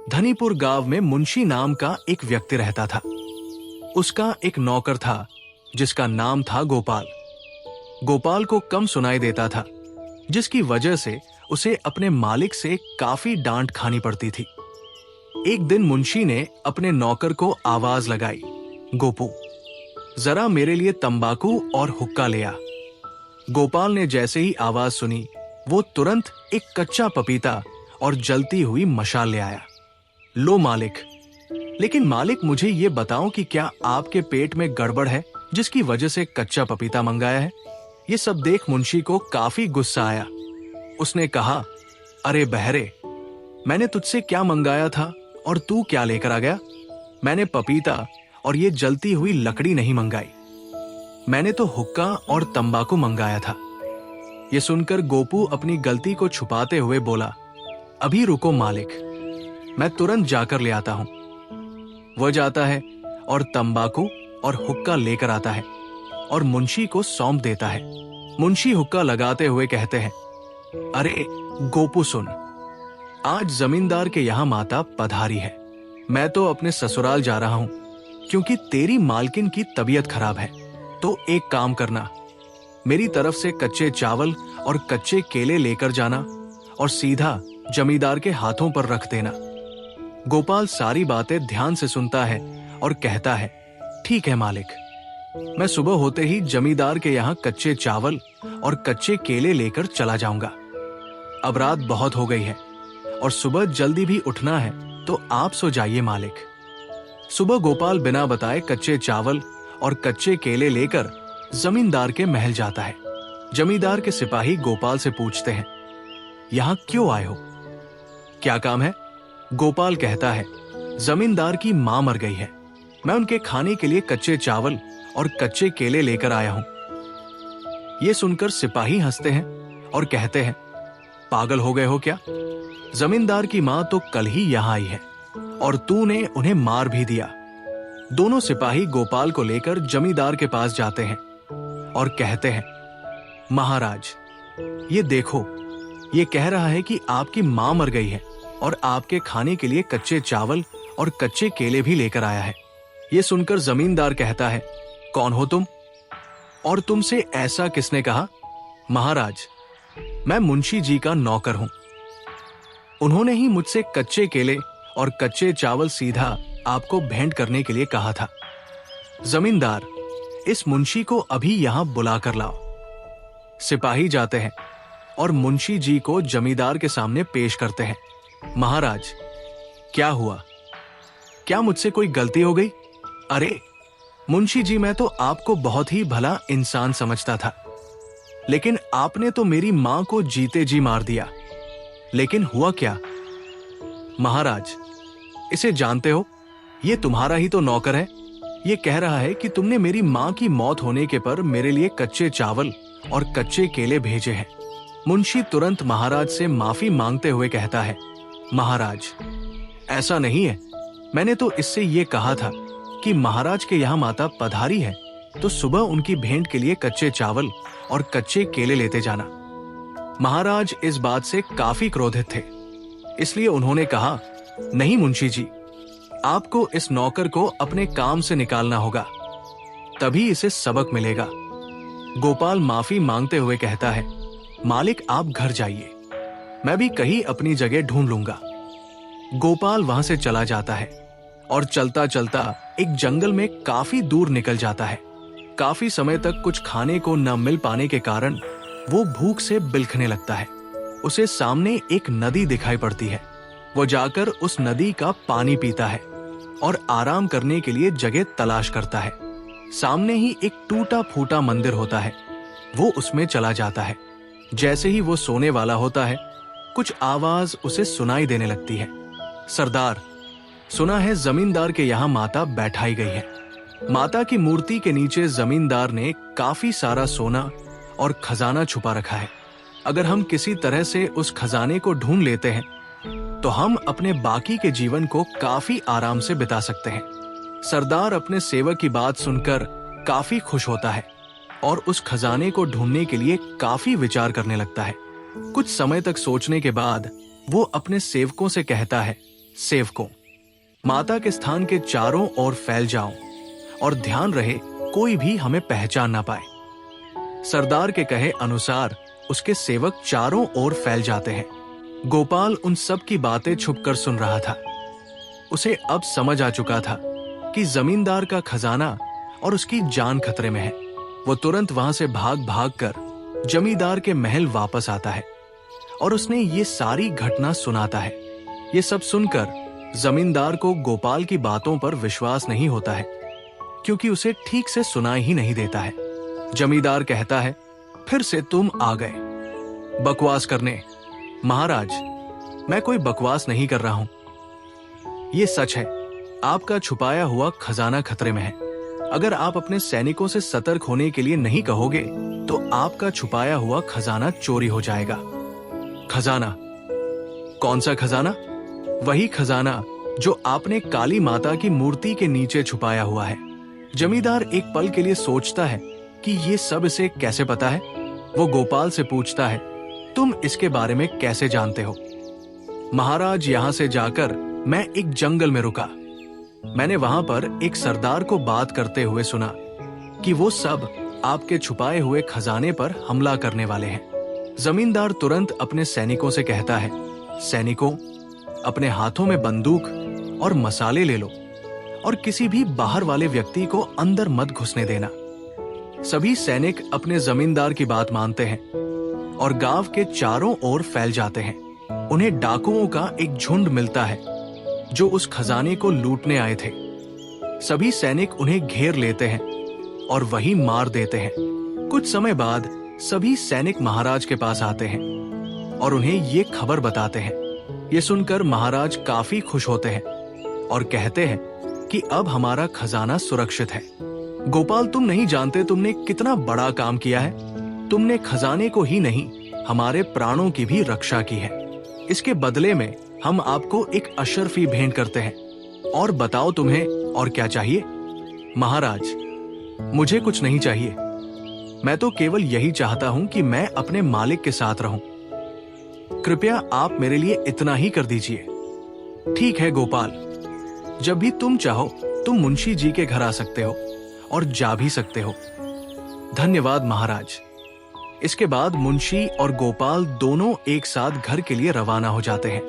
धनीपुर गांव में मुंशी नाम का एक व्यक्ति रहता था। उसका एक नौकर था जिसका नाम था गोपाल। गोपाल को कम सुनाई देता था, जिसकी वजह से उसे अपने मालिक से काफी डांट खानी पड़ती थी। एक दिन मुंशी ने अपने नौकर को आवाज लगाई, गोपू, जरा मेरे लिए तंबाकू और हुक्का ले आ। गोपाल ने जैसे ही आवाज सुनी, वो तुरंत एक कच्चा पपीता और जलती हुई मशाल ले आया। लो मालिक, लेकिन मालिक मुझे ये बताओ कि क्या आपके पेट में गड़बड़ है जिसकी वजह से कच्चा पपीता मंगाया है? ये सब देख मुंशी को काफी गुस्सा आया। उसने कहा, अरे बहरे, मैंने तुझसे क्या मंगाया था और तू क्या लेकर आ गया? मैंने पपीता और ये जलती हुई लकड़ी नहीं मंगाई, मैंने तो हुक्का और तंबाकू मंगाया था। ये सुनकर गोपू अपनी गलती को छुपाते हुए बोला, अभी रुको मालिक, मैं तुरंत जाकर ले आता हूं। वह जाता है और तंबाकू और हुक्का लेकर आता है और मुंशी को सौंप देता है। मुंशी हुक्का लगाते हुए कहते हैं, अरे गोपू सुन, आज जमींदार के यहां माता पधारी है। मैं तो अपने ससुराल जा रहा हूं क्योंकि तेरी मालकिन की तबीयत खराब है। तो एक काम करना, मेरी तरफ से कच्चे चावल और कच्चे केले लेकर जाना और सीधा जमींदार के हाथों पर रख देना। गोपाल सारी बातें ध्यान से सुनता है और कहता है, ठीक है मालिक, मैं सुबह होते ही जमींदार के यहाँ कच्चे चावल और कच्चे केले लेकर चला जाऊंगा। अब रात बहुत हो गई है और सुबह जल्दी भी उठना है, तो आप सो जाइए मालिक। सुबह गोपाल बिना बताए कच्चे चावल और कच्चे केले लेकर जमींदार के महल जाता है। जमींदार के सिपाही गोपाल से पूछते हैं, यहाँ क्यों आए हो? क्या काम है? गोपाल कहता है, जमींदार की मां मर गई है, मैं उनके खाने के लिए कच्चे चावल और कच्चे केले लेकर आया हूं। ये सुनकर सिपाही हंसते हैं और कहते हैं, पागल हो गए हो क्या? जमींदार की मां तो कल ही यहां आई है और तूने उन्हें मार भी दिया। दोनों सिपाही गोपाल को लेकर जमींदार के पास जाते हैं और कहते हैं, महाराज, ये देखो, ये कह रहा है कि आपकी मां मर गई है और आपके खाने के लिए कच्चे चावल और कच्चे केले भी लेकर आया है। ये सुनकर जमींदार कहता है, कौन हो तुम और तुमसे ऐसा किसने कहा? महाराज, मैं मुंशी जी का नौकर हूं, उन्होंने ही मुझसे कच्चे केले और कच्चे चावल सीधा आपको भेंट करने के लिए कहा था। जमींदार, इस मुंशी को अभी यहां बुला कर लाओ। सिपाही जाते हैं और मुंशी जी को जमींदार के सामने पेश करते हैं। महाराज, क्या हुआ? क्या मुझसे कोई गलती हो गई? अरे मुंशी जी, मैं तो आपको बहुत ही भला इंसान समझता था, लेकिन आपने तो मेरी मां को जीते जी मार दिया। लेकिन हुआ क्या? महाराज, इसे जानते हो, ये तुम्हारा ही तो नौकर है। ये कह रहा है कि तुमने मेरी मां की मौत होने के पर मेरे लिए कच्चे चावल और कच्चे केले भेजे हैं। मुंशी तुरंत महाराज से माफी मांगते हुए कहता है, महाराज, ऐसा नहीं है, मैंने तो इससे ये कहा था कि महाराज के यहाँ माता पधारी है तो सुबह उनकी भेंट के लिए कच्चे चावल और कच्चे केले लेते जाना। महाराज इस बात से काफी क्रोधित थे, इसलिए उन्होंने कहा, नहीं मुंशी जी, आपको इस नौकर को अपने काम से निकालना होगा, तभी इसे सबक मिलेगा। गोपाल माफी मांगते हुए कहता है, मालिक आप घर जाइए, मैं भी कहीं अपनी जगह ढूंढ लूंगा। गोपाल वहां से चला जाता है और चलता चलता एक जंगल में काफी दूर निकल जाता है। काफी समय तक कुछ खाने को न मिल पाने के कारण वो भूख से बिलखने लगता है। उसे सामने एक नदी दिखाई पड़ती है। वो जाकर उस नदी का पानी पीता है और आराम करने के लिए जगह तलाश करता है। सामने ही एक टूटा फूटा मंदिर होता है, वो उसमें चला जाता है। जैसे ही वो सोने वाला होता है, कुछ आवाज उसे सुनाई देने लगती है, सरदार, सुना है जमींदार के यहाँ माता बैठाई गई है। माता की मूर्ति के नीचे जमींदार ने काफी सारा सोना और खजाना छुपा रखा है। अगर हम किसी तरह से उस खजाने को ढूंढ लेते हैं तो हम अपने बाकी के जीवन को काफी आराम से बिता सकते हैं। सरदार अपने सेवक की बात सुनकर काफी खुश होता है और उस खजाने को ढूंढने के लिए काफी विचार करने लगता है। कुछ समय तक सोचने के बाद वो अपने सेवकों से कहता है, सेवकों, माता के स्थान के चारों ओर फैल जाओ और ध्यान रहे कोई भी हमें पहचान ना पाए। सरदार के कहे अनुसार उसके सेवक चारों ओर फैल जाते हैं। गोपाल उन सब की बातें छुपकर सुन रहा था। उसे अब समझ आ चुका था कि जमींदार का खजाना और उसकी जान खतरे में है। वो तुरंत वहां से भाग भाग कर जमींदार के महल वापस आता है और उसने ये सारी घटना सुनाता है। ये सब सुनकर जमींदार को गोपाल की बातों पर विश्वास नहीं होता है, क्योंकि उसे ठीक से सुनाई ही नहीं देता है। जमींदार कहता है, फिर से तुम आ गए बकवास करने। महाराज, मैं कोई बकवास नहीं कर रहा हूं। ये सच है, आपका छुपाया हुआ खजाना खतरे में है। अगर आप अपने सैनिकों से सतर्क होने के लिए नहीं कहोगे तो आपका छुपाया हुआ खजाना चोरी हो जाएगा। खजाना? कौन सा खजाना? वही खजाना जो आपने काली माता की मूर्ति के नीचे छुपाया हुआ है। जमींदार एक पल के लिए सोचता है कि ये सब इसे कैसे पता है। वो गोपाल से पूछता है, तुम इसके बारे में कैसे जानते हो? महाराज, यहां से जाकर मैं एक जंगल में रुका। मैंने वहां पर एक सरदार को बात करते हुए सुना कि वो सब आपके छुपाए हुए खजाने पर हमला करने वाले हैं। जमींदार तुरंत अपने सैनिकों से कहता है, सैनिकों, अपने हाथों में बंदूक और मसाले ले लो और किसी भी बाहर वाले व्यक्ति को अंदर मत घुसने देना। सभी सैनिक अपने जमींदार की बात मानते हैं और गांव के चारों ओर फैल जाते हैं। उन्हें डाकुओं का एक झुंड मिलता है जो उस खजाने को लूटने आए थे। सभी सैनिक उन्हें घेर लेते हैं और वहीं मार देते हैं। कुछ समय बाद सभी सैनिक महाराज के पास आते हैं और उन्हें ये खबर बताते हैं। ये सुनकर महाराज काफी खुश होते हैं और कहते हैं कि अब हमारा खजाना सुरक्षित है। गोपाल, तुम नहीं जानते तुमने कितना बड़ा काम किया है। तुमने खजाने को ही नहीं, हमारे प्राणों की भी रक्षा की है। इसके बदले में हम आपको एक अशर्फी भेंट करते हैं। और बताओ, तुम्हें और क्या चाहिए? महाराज, मुझे कुछ नहीं चाहिए। मैं तो केवल यही चाहता हूं कि मैं अपने मालिक के साथ रहूं। कृपया आप मेरे लिए इतना ही कर दीजिए। ठीक है गोपाल, जब भी तुम चाहो तुम मुंशी जी के घर आ सकते हो और जा भी सकते हो। धन्यवाद महाराज। इसके बाद मुंशी और गोपाल दोनों एक साथ घर के लिए रवाना हो जाते हैं।